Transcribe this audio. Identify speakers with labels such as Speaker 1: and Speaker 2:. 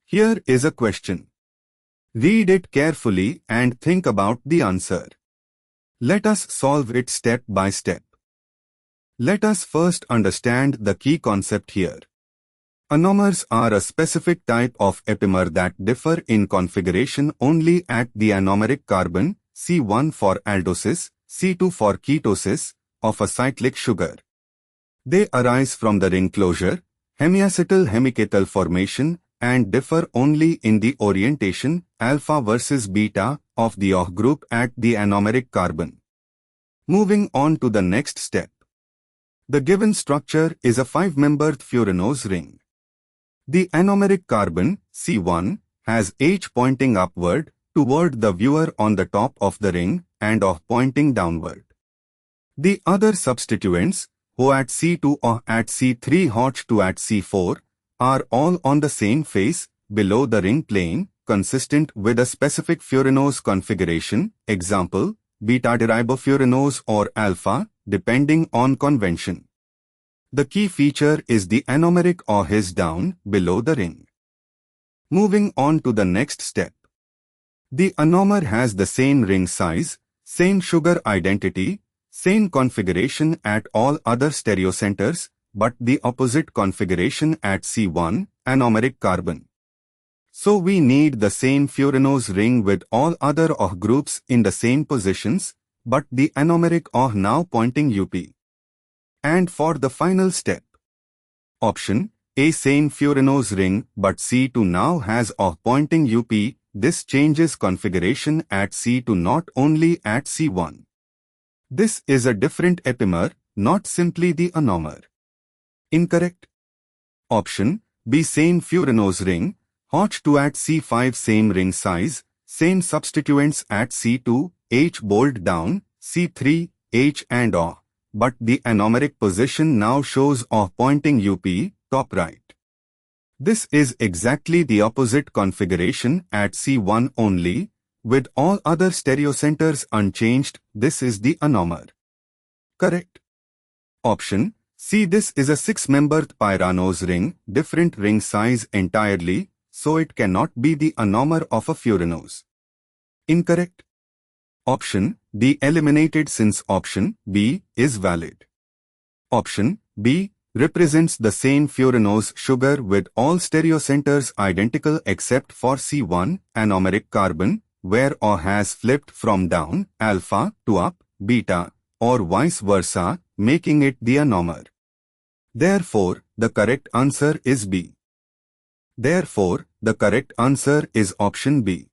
Speaker 1: Here is a question. Read it carefully and think about the answer. Let us solve it step by step. Let us first understand the key concept here. Anomers are a specific type of epimer that differ in configuration only at the anomeric carbon, C1 for aldosis, C2 for ketosis, of a cyclic sugar. They arise from the ring closure, hemiacetal hemiketal formation, and differ only in the orientation, alpha versus beta, of the OH group at the anomeric carbon. Moving on to the next step. The given structure is a 5-membered furanose ring. The anomeric carbon, C1, has H pointing upward, toward the viewer on the top of the ring, and OH pointing downward. The other substituents, O at C2 or at C3 HOH2 at C4, are all on the same face, below the ring plane, consistent with a specific furanose configuration, example, beta-derybofuranose or alpha, depending on convention. The key feature is the anomeric OH is down, below the ring. Moving on to the next step. The anomer has the same ring size, same sugar identity, same configuration at all other stereocenters, but the opposite configuration at C1, anomeric carbon. So we need the same furanose ring with all other OH groups in the same positions, but the anomeric OH now pointing UP. And for the final step. Option A, same furanose ring, but C2 now has OH pointing UP. This changes configuration at C2, not only at C1. This is a different epimer, not simply the anomer. Incorrect. Option B, same furanose ring, HOH2 at C5, same ring size, same substituents at C2, H bold down, C3, H and OH, but the anomeric position now shows OH pointing UP, top right. This is exactly the opposite configuration at C1 only, with all other stereocenters unchanged. This is the anomer. Correct. Option C, this is a 6-membered pyranose ring, different ring size entirely, so it cannot be the anomer of a furanose. Incorrect. Option D, eliminated since option B is valid. Option B represents the same furanose sugar with all stereocenters identical except for C1, anomeric carbon, where OH has flipped from down, alpha, to up, beta, or vice versa, making it the anomer. Therefore, the correct answer is B. Therefore, the correct answer is option B.